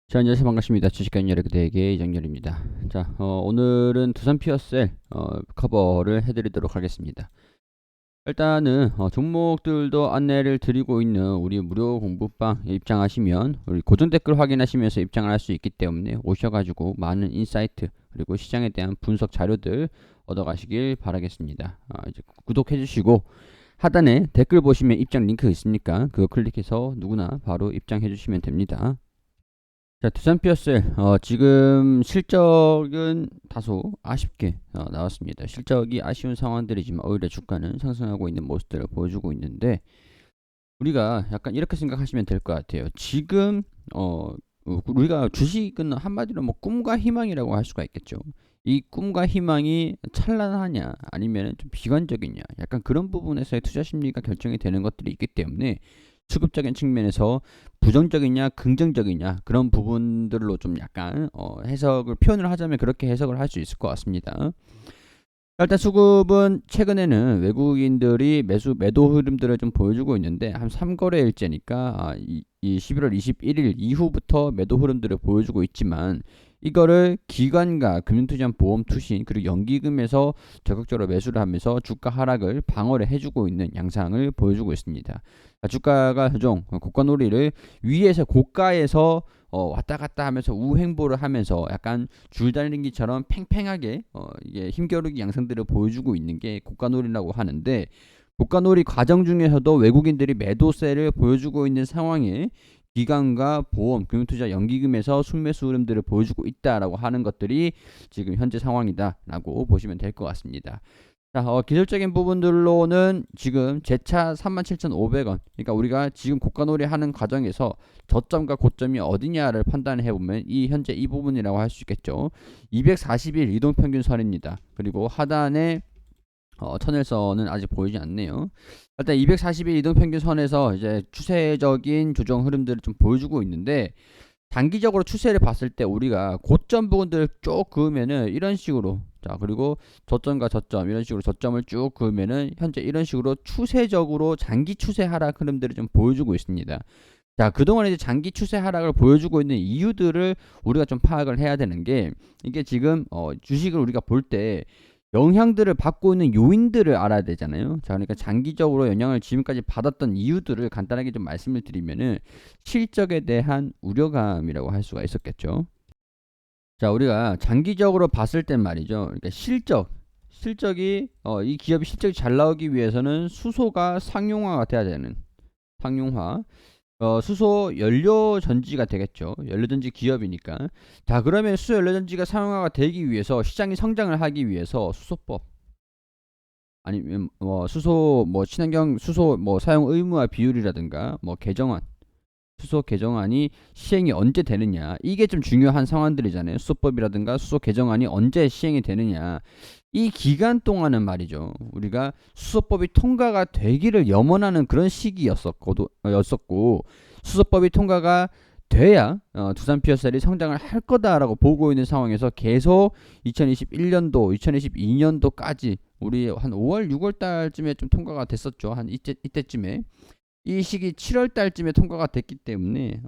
자, 안녕하세요. 반갑습니다. 주식관 여러분들에게 이정열입니다. 자, 오늘은 두산 피어셀 커버를 해드리도록 하겠습니다. 일단은 종목들도 안내를 드리고 있는 우리 무료 공부방에 입장하시면 우리 고정 댓글 확인하시면서 입장을 할 수 있기 때문에 오셔가지고 많은 인사이트 그리고 시장에 대한 분석 자료들 얻어가시길 바라겠습니다. 이제 구독해주시고 하단에 댓글 보시면 입장 링크 있습니까? 그거 클릭해서 누구나 바로 입장해 주시면 됩니다. 자, 두산 피어셀 지금 실적은 다소 아쉽게 나왔습니다. 실적이 아쉬운 상황들이지만 오히려 주가는 상승하고 있는 모습들을 보여주고 있는데 우리가 약간 이렇게 생각하시면 될 것 같아요. 지금 우리가 주식은 한마디로 뭐 꿈과 희망이라고 할 수가 있겠죠. 이 꿈과 희망이 찬란하냐 아니면 좀 비관적이냐 약간 그런 부분에서의 투자 심리가 결정이 되는 것들이 있기 때문에 수급적인 측면에서 부정적이냐 긍정적이냐 그런 부분들로 좀 약간 해석을 표현을 하자면 그렇게 해석을 할 수 있을 것 같습니다. 일단 수급은 최근에는 외국인들이 매도 흐름들을 좀 보여주고 있는데 한 3거래일째니까 이 11월 21일 이후부터 매도 흐름들을 보여주고 있지만 이거를 기관과 금융투자한 보험투신 그리고 연기금에서 적극적으로 매수를 하면서 주가 하락을 방어를 해주고 있는 양상을 보여주고 있습니다. 주가가 조정 고가놀이를 위에서 고가에서 왔다 갔다 하면서 우행보를 하면서 약간 줄달리기처럼 팽팽하게 이게 힘겨루기 양상들을 보여주고 있는 게 고가놀이라고 하는데 고가놀이 과정 중에서도 외국인들이 매도세를 보여주고 있는 상황에 기관과 보험, 금융투자 연기금에서 순매수 흐름들을 보여주고 있다라고 하는 것들이 지금 현재 상황이다라고 보시면 될 것 같습니다. 자, 기술적인 부분들로는 지금 제차 37,500원. 그러니까 우리가 지금 고가놀이 하는 과정에서 저점과 고점이 어디냐를 판단해 보면 이 현재 이 부분이라고 할 수 있겠죠. 240일 이동평균선입니다. 그리고 하단에 천일선은 아직 보이지 않네요. 일단 240일 이동평균선에서 이제 추세적인 조정 흐름들을 좀 보여주고 있는데 단기적으로 추세를 봤을 때 우리가 고점 부분들을 쭉 그으면은 이런 식으로 자 그리고 저점과 저점 이런 식으로 저점을 쭉 그으면은 현재 이런 식으로 추세적으로 장기 추세 하락 흐름들을 좀 보여주고 있습니다. 자 그동안 이제 장기 추세 하락을 보여주고 있는 이유들을 우리가 좀 파악을 해야 되는 게 이게 지금 주식을 우리가 볼 때 영향들을 받고 있는 요인들을 알아야 되잖아요. 자, 그러니까 장기적으로 영향을 지금까지 받았던 이유들을 간단하게 좀 말씀을 드리면은 실적에 대한 우려감이라고 할 수가 있었겠죠. 자, 우리가 장기적으로 봤을 땐 말이죠. 그러니까 실적이 이 기업이 실적이 잘 나오기 위해서는 수소가 상용화가 돼야 되는 상용화. 수소 연료 전지가 되겠죠. 연료 전지 기업이니까. 자, 그러면 수소 연료 전지가 상용화가 되기 위해서 시장이 성장을 하기 위해서 수소법 아니면 수소 친환경 수소 사용 의무화 비율이라든가 개정안 수소 개정안이 시행이 언제 되느냐 이게 좀 중요한 상황들이잖아요. 수소법이라든가 수소 개정안이 언제 시행이 되느냐 이 기간 동안은 말이죠. 우리가 수소법이 통과가 되기를 염원하는 그런 시기였었고 수소법이 통과가 돼야 두산 피어셀이 성장을 할 거다라고 보고 있는 상황에서 계속 2021년도, 2022년도까지 우리 한 5월, 6월 달쯤에 좀 통과가 됐었죠. 한 이때쯤에 이 시기 7월 달쯤에 통과가 됐기 때문에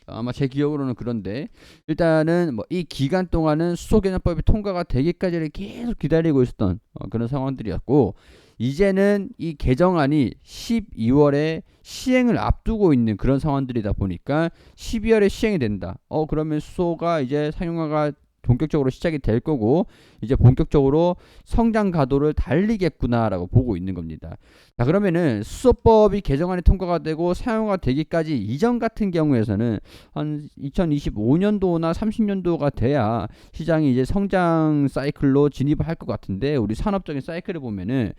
아마 제 기억으로는 그런데 일단은 이 기간 동안은 수소개념법이 통과가 되기까지를 계속 기다리고 있었던 그런 상황들이었고 이제는 이 개정안이 12월에 시행을 앞두고 있는 그런 상황들이다 보니까 12월에 시행이 된다. 그러면 수소가 이제 상용화가 본격적으로 시작이 될 거고 이제 본격적으로 성장 가도를 달리겠구나라고 보고 있는 겁니다. 자 그러면은 수소법이 개정안이 통과가 되고 사용화 되기까지 이전 같은 경우에서는 한 2025년도나 30년도가 돼야 시장이 이제 성장 사이클로 진입을 할 것 같은데 우리 산업적인 사이클을 보면은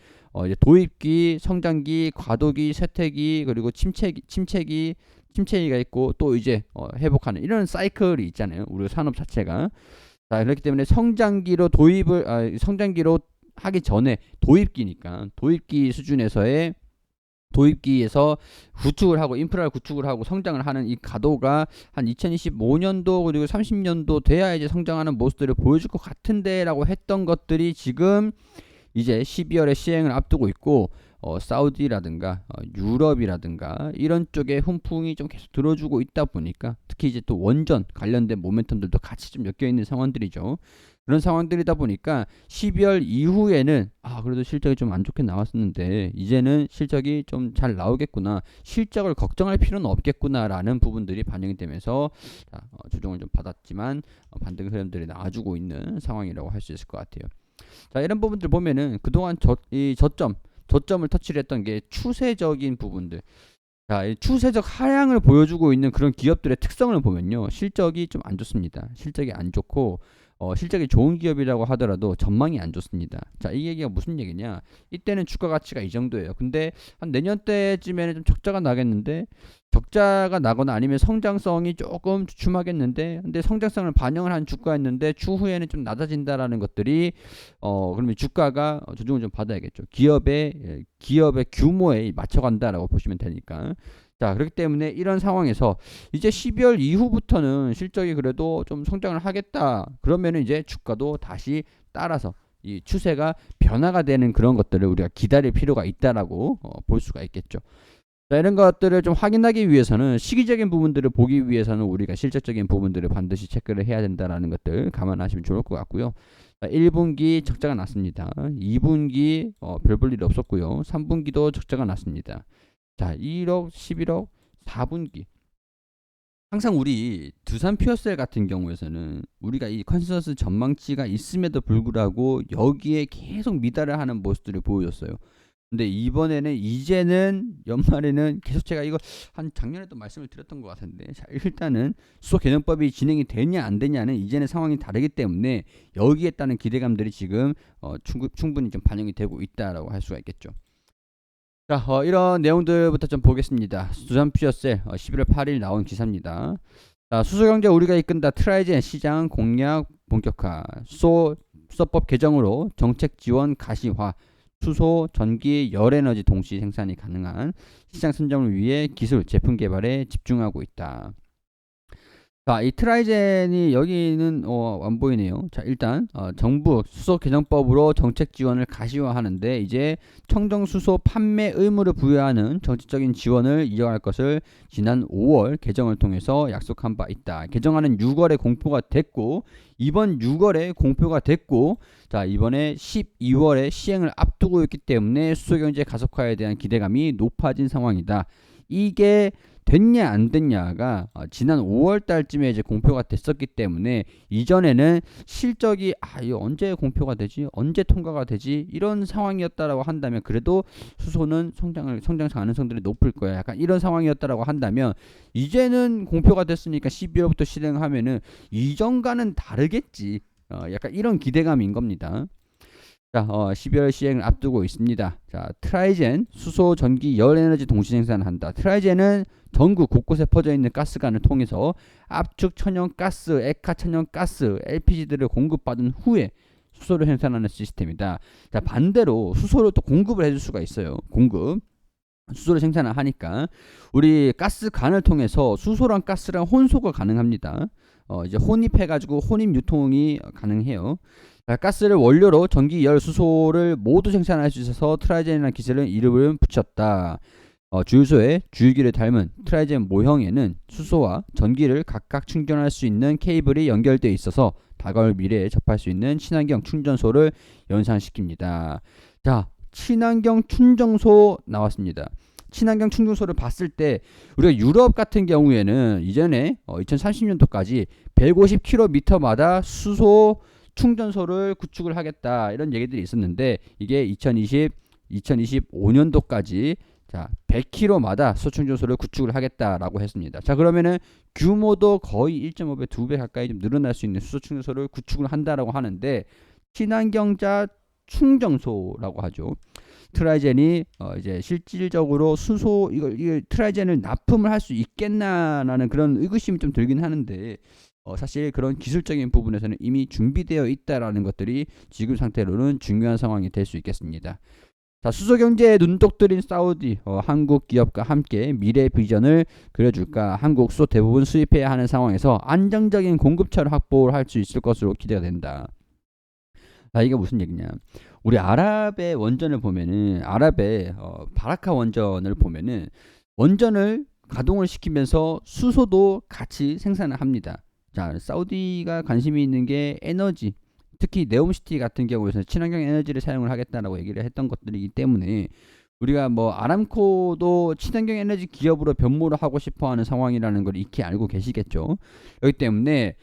이제 도입기, 성장기, 과도기, 쇠퇴기 그리고 침체기가 있고 또 이제 회복하는 이런 사이클이 있잖아요. 우리 산업 자체가. 자, 그렇기 때문에 성장기로 하기 전에 도입기 수준에서의 도입기에서 구축을 하고 인프라를 구축을 하고 성장을 하는 이 가도가 한 2025년도 그리고 30년도 돼야 이제 성장하는 모습들을 보여줄 것 같은데라고 했던 것들이 지금 이제 12월에 시행을 앞두고 있고 사우디라든가 유럽이라든가 이런 쪽에 훈풍이 좀 계속 들어주고 있다 보니까 특히 이제 또 원전 관련된 모멘텀들도 같이 좀 엮여 있는 상황들이죠. 그런 상황들이다 보니까 12월 이후에는 그래도 실적이 좀 안 좋게 나왔었는데 이제는 실적이 좀 잘 나오겠구나, 실적을 걱정할 필요는 없겠구나라는 부분들이 반영이 되면서 조정을 좀 받았지만 반등 흐름들이 나와주고 있는 상황이라고 할 수 있을 것 같아요. 자, 이런 부분들 보면은 그동안 저점을 터치를 했던 게 추세적인 부분들. 자, 이 추세적 하향을 보여주고 있는 그런 기업들의 특성을 보면요, 실적이 좀 안 좋습니다. 실적이 안 좋고 실적이 좋은 기업이라고 하더라도 전망이 안 좋습니다. 자, 이 얘기가 무슨 얘기냐? 이때는 주가 가치가 이 정도예요. 근데 한 내년 때쯤에는 좀 적자가 나겠는데, 적자가 나거나 아니면 성장성이 조금 주춤하겠는데, 근데 성장성을 반영을 한 주가였는데 추후에는 좀 낮아진다라는 것들이 그러면 주가가 조정을 좀 받아야겠죠. 기업의 규모에 맞춰간다라고 보시면 되니까. 자, 그렇기 때문에 이런 상황에서 이제 12월 이후부터는 실적이 그래도 좀 성장을 하겠다. 그러면은 이제 주가도 다시 따라서 이 추세가 변화가 되는 그런 것들을 우리가 기다릴 필요가 있다라고 볼 수가 있겠죠. 자, 이런 것들을 좀 확인하기 위해서는 시기적인 부분들을 보기 위해서는 우리가 실질적인 부분들을 반드시 체크를 해야 된다라는 것들 감안하시면 좋을 것 같고요. 자, 1분기 적자가 났습니다. 2분기 별 볼 일 없었고요. 3분기도 적자가 났습니다. 자, 1억, 11억, 4분기. 항상 우리 두산 퓨어셀 같은 경우에서는 우리가 이 컨센서스 전망치가 있음에도 불구하고 여기에 계속 미달을 하는 모습들을 보여줬어요. 근데 이번에는 이제는 연말에는 계속 제가 이거 한 작년에도 말씀을 드렸던 것 같은데, 자, 일단은 수소 개정법이 진행이 되냐 안 되냐는 이제는 상황이 다르기 때문에 여기에 따른 기대감들이 지금 충분히 좀 반영이 되고 있다라고 할 수가 있겠죠. 자, 이런 내용들부터 좀 보겠습니다. 두산 퓨어셀 11월 8일 나온 기사입니다. 자, 수소경제 우리가 이끈다. 트라이젠 시장 공략 본격화. 수소법 개정으로 정책 지원 가시화. 수소, 전기, 열에너지 동시 생산이 가능한 시장 선점을 위해 기술, 제품 개발에 집중하고 있다. 자, 이 트라이젠이 여기는 안 보이네요. 자, 일단 정부 수소 개정법으로 정책 지원을 가시화하는데 이제 청정 수소 판매 의무를 부여하는 정책적인 지원을 이어갈 것을 지난 5월 개정을 통해서 약속한 바 있다. 개정안은 6월에 공표가 됐고, 이번 6월에 공표가 됐고, 자, 이번에 12월에 시행을 앞두고 있기 때문에 수소 경제 가속화에 대한 기대감이 높아진 상황이다. 이게 됐냐 안 됐냐가 지난 5월 달쯤에 이제 공표가 됐었기 때문에 이전에는 실적이 이거 언제 공표가 되지, 언제 통과가 되지, 이런 상황이었다라고 한다면 그래도 수소는 성장 가능성들이 높을 거야, 약간 이런 상황이었다라고 한다면, 이제는 공표가 됐으니까 12월부터 실행하면은 이전과는 다르겠지, 약간 이런 기대감인 겁니다. 자, 12월 시행을 앞두고 있습니다. 자, 트라이젠 수소, 전기, 열에너지 동시 생산한다. 트라이젠은 전국 곳곳에 퍼져 있는 가스관을 통해서 압축 천연가스, 액화 천연가스, LPG들을 공급받은 후에 수소를 생산하는 시스템이다. 자, 반대로 수소를 또 공급을 해줄 수가 있어요. 수소를 생산을 하니까 우리 가스관을 통해서 수소랑 가스랑 혼소가 가능합니다. 이제 혼입해가지고 혼입 유통이 가능해요. 가스를 원료로 전기, 열, 수소를 모두 생산할 수 있어서 트라이젠이라는 기술은 이름을 붙였다. 주유소에 주유기를 닮은 트라이젠 모형에는 수소와 전기를 각각 충전할 수 있는 케이블이 연결되어 있어서 다가올 미래에 접할 수 있는 친환경 충전소를 연상시킵니다. 자, 친환경 충전소 나왔습니다. 친환경 충전소를 봤을 때 우리가 유럽 같은 경우에는 이전에 2030년도까지 150km마다 수소 충전소를 구축을 하겠다, 이런 얘기들이 있었는데 이게 2025년도까지 자 100km마다 수소 충전소를 구축을 하겠다라고 했습니다. 자, 그러면은 규모도 거의 1.5배, 2배 가까이 좀 늘어날 수 있는 수소 충전소를 구축을 한다라고 하는데, 친환경자 충전소라고 하죠. 트라이젠이 이제 실질적으로 수소 이걸 트라이젠을 납품을 할 수 있겠나라는 그런 의구심이 좀 들긴 하는데, 사실 그런 기술적인 부분에서는 이미 준비되어 있다라는 것들이 지금 상태로는 중요한 상황이 될 수 있겠습니다. 자, 수소 경제에 눈독 들인 사우디, 한국 기업과 함께 미래 비전을 그려줄까. 한국 수소 대부분 수입해야 하는 상황에서 안정적인 공급처를 확보할 수 있을 것으로 기대가 된다. 이게 무슨 얘기냐? 우리 아랍의 원전을 보면은 아랍의 바라카 원전을 보면은 원전을 가동을 시키면서 수소도 같이 생산을 합니다. 자, 사우디가 관심이 있는 게 에너지, 특히 네옴시티 같은 경우에는 친환경 에너지를 사용을 하겠다라고 얘기를 했던 것들이기 때문에 우리가 뭐 아람코도 친환경 에너지 기업으로 변모를 하고 싶어하는 상황이라는 걸 익히 알고 계시겠죠. 그렇기 때문에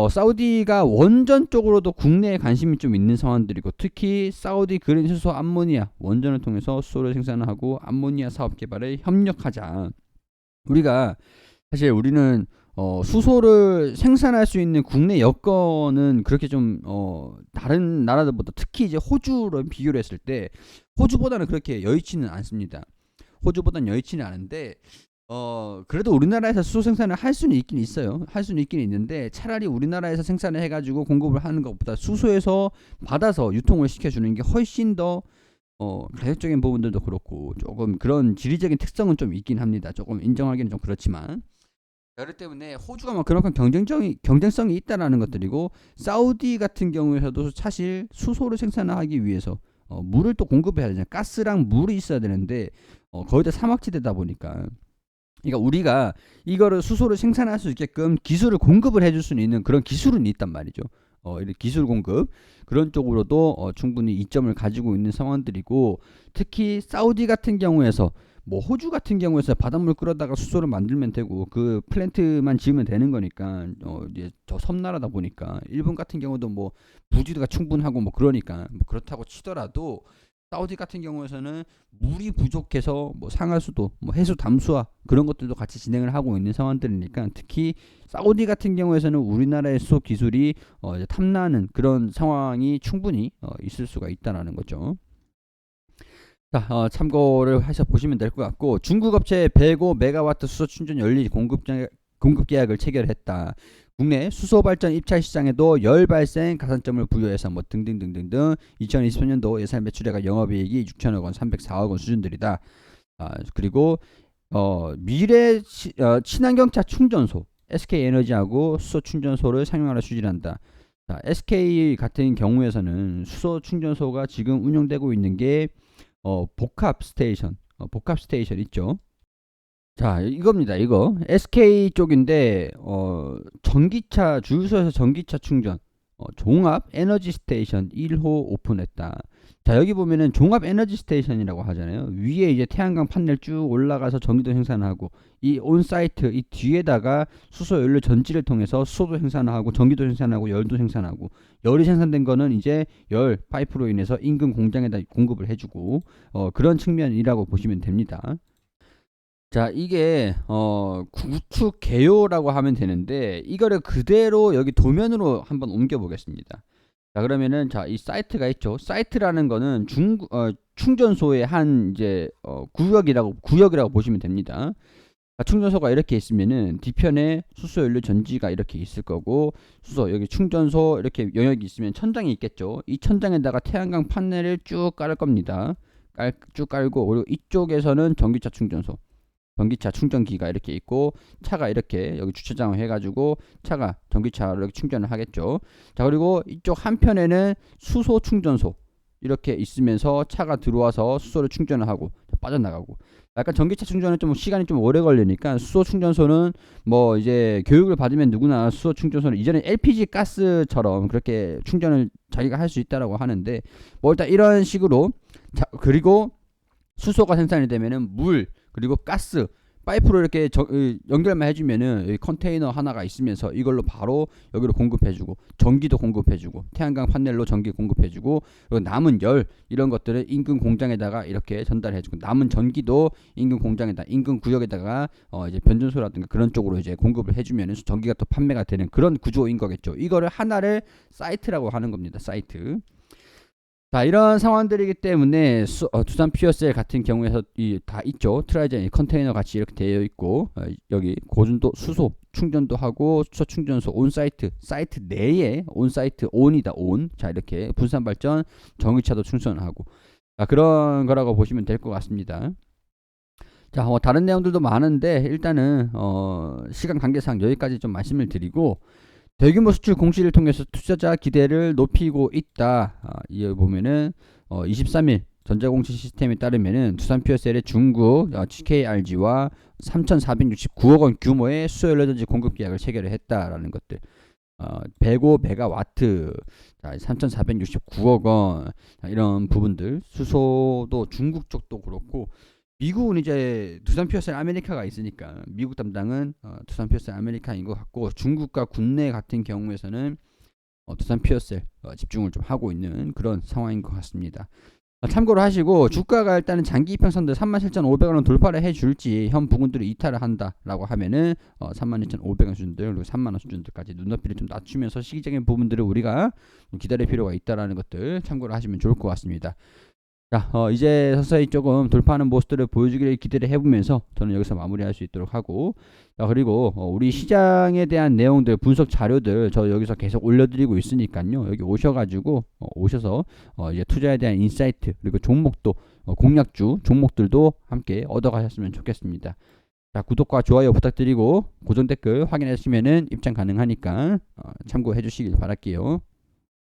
사우디가 원전 쪽으로도 국내에 관심이 좀 있는 상황들이고, 특히 사우디 그린 수소 암모니아 원전을 통해서 수소를 생산하고 암모니아 사업 개발에 협력하자. 우리가 사실 우리는 수소를 생산할 수 있는 국내 여건은 그렇게 좀 다른 나라들보다, 특히 이제 호주를 비교를 했을 때 호주보다는 그렇게 여의치는 않습니다. 호주보다는 여의치는 않은데 그래도 우리나라에서 수소 생산을 할 수는 있긴 있어요. 할 수는 있긴 있는데 차라리 우리나라에서 생산을 해가지고 공급을 하는 것보다 수소에서 받아서 유통을 시켜주는 게 훨씬 더 가격적인 부분들도 그렇고 조금 그런 지리적인 특성은 좀 있긴 합니다. 조금 인정하기는 좀 그렇지만, 그렇기 때문에 호주가 뭐 그만큼 경쟁성이 있다라는 것들이고, 사우디 같은 경우에서도 사실 수소를 생산하기 위해서 물을 또 공급해야 되잖아요. 가스랑 물이 있어야 되는데 거의 다 사막지대다 보니까, 그러니까 우리가 이거를 수소를 생산할 수 있게끔 기술을 공급을 해줄 수 있는 그런 기술은 있단 말이죠. 이런 기술 공급 그런 쪽으로도 충분히 이점을 가지고 있는 상황들이고, 특히 사우디 같은 경우에서 뭐 호주 같은 경우에서 바닷물 끌어다가 수소를 만들면 되고 그 플랜트만 지으면 되는 거니까 이제 저 섬나라다 보니까, 일본 같은 경우도 뭐 부지가 충분하고 뭐 그러니까 뭐 그렇다고 치더라도 사우디 같은 경우에서는 물이 부족해서 뭐 상하수도, 뭐 해수 담수화 그런 것들도 같이 진행을 하고 있는 상황들이니까, 특히 사우디 같은 경우에서는 우리나라의 수소 기술이 이제 탐나는 그런 상황이 충분히 있을 수가 있다라는 거죠. 자, 참고를 하셔 보시면 될 것 같고, 중국 업체 105메가와트 수소 충전 연리 공급 계약을 체결했다. 국내 수소 발전 입찰 시장에도 열 발생 가산점을 부여해서 뭐 등등등등등 2023년도 예산 매출액과 영업이익이 6천억 원, 304억 원 수준들이다. 그리고 미래 친환경차 충전소 SK에너지하고 수소 충전소를 상용화를 추진한다. 자, SK 같은 경우에서는 수소 충전소가 지금 운영되고 있는 게 복합 스테이션 있죠. 자, 이겁니다. 이거 SK 쪽인데 전기차 주유소에서 전기차 충전 종합 에너지 스테이션 1호 오픈했다. 자, 여기 보면은 종합 에너지 스테이션이라고 하잖아요. 위에 이제 태양광 판넬 쭉 올라가서 전기도 생산하고, 이 온사이트 이 뒤에다가 수소 연료 전지를 통해서 수소도 생산하고 전기도 생산하고 열도 생산하고, 열이 생산된 거는 이제 열 파이프로 인해서 인근 공장에다 공급을 해주고 그런 측면이라고 보시면 됩니다. 자, 이게 구축 개요라고 하면 되는데, 이거를 그대로 여기 도면으로 한번 옮겨 보겠습니다. 자, 그러면은 자, 이 사이트가 있죠. 사이트라는 거는 충전소의 한 이제 구역이라고 보시면 됩니다. 자, 충전소가 이렇게 있으면은 뒤편에 수소 연료 전지가 이렇게 있을 거고, 수소 여기 충전소 이렇게 영역이 있으면 천장이 있겠죠. 이 천장에다가 태양광 판넬을 쭉 깔을 겁니다. 쭉 깔고, 그리고 이쪽에서는 전기차 충전소, 전기차 충전기가 이렇게 있고, 차가 이렇게 여기 주차장을 해가지고 차가 전기차로 이렇게 충전을 하겠죠. 자, 그리고 이쪽 한편에는 수소 충전소 이렇게 있으면서 차가 들어와서 수소를 충전을 하고 빠져나가고. 약간 전기차 충전은 좀 시간이 좀 오래 걸리니까 수소 충전소는 뭐 이제 교육을 받으면 누구나 수소 충전소는 이전에 LPG 가스처럼 그렇게 충전을 자기가 할 수 있다라고 하는데, 뭐 일단 이런 식으로. 자, 그리고 수소가 생산이 되면은 물 그리고 가스 파이프로 이렇게 연결만 해주면은 여기 컨테이너 하나가 있으면서 이걸로 바로 여기로 공급해주고, 전기도 공급해주고, 태양광 판넬로 전기 공급해주고, 그리고 남은 열 이런 것들을 인근 공장에다가 이렇게 전달해주고, 남은 전기도 인근 공장에다, 인근 구역에다가 이제 변전소라든가 그런 쪽으로 이제 공급을 해주면은 전기가 또 판매가 되는 그런 구조인 거겠죠. 이거를 하나를 사이트라고 하는 겁니다. 사이트. 자, 이런 상황들이기 때문에 두산 퓨어셀 같은 경우에서 다 있죠. 트라이젠 컨테이너 같이 이렇게 되어 있고, 여기 고준도 수소 충전도 하고, 수소 충전소 온사이트, 사이트 내에 온사이트 온이다 온. 자, 이렇게 분산 발전 전기차도 충전하고, 그런 거라고 보시면 될 것 같습니다. 자, 다른 내용들도 많은데 일단은 시간 관계상 여기까지 좀 말씀을 드리고, 대규모 수출 공시를 통해서 투자자 기대를 높이고 있다. 이에 보면은 23일 전자공시 시스템에 따르면은 두산 퓨어셀의 중국 KRG와 3,469억 원 규모의 수소 연료전지 공급 계약을 체결을 했다라는 것들. 105 메가와트, 3,469억 원, 이런 부분들. 수소도 중국 쪽도 그렇고, 미국은 이제 두산 퓨어셀 아메리카가 있으니까 미국 담당은 두산 퓨어셀 아메리카인 것 같고, 중국과 국내 같은 경우에서는 두산 퓨어셀 집중을 좀 하고 있는 그런 상황인 것 같습니다. 참고로 하시고, 주가가 일단은 장기 이평선들 37,500원 돌파를 해줄지 현 부분들을 이탈을 한다라고 하면은 32,500원 수준들 그리고 3만원 수준들까지 눈높이를 좀 낮추면서 시기적인 부분들을 우리가 기다릴 필요가 있다라는 것들 참고를 하시면 좋을 것 같습니다. 자, 이제 서서히 조금 돌파하는 모습들을 보여주기를 기대를 해보면서 저는 여기서 마무리할 수 있도록 하고, 자, 그리고 우리 시장에 대한 내용들, 분석 자료들 저 여기서 계속 올려드리고 있으니까요. 여기 오셔가지고 오셔서 이제 투자에 대한 인사이트 그리고 종목도 공략주 종목들도 함께 얻어가셨으면 좋겠습니다. 자, 구독과 좋아요 부탁드리고 고정 댓글 확인하시면은 입장 가능하니까 참고해 주시길 바랄게요.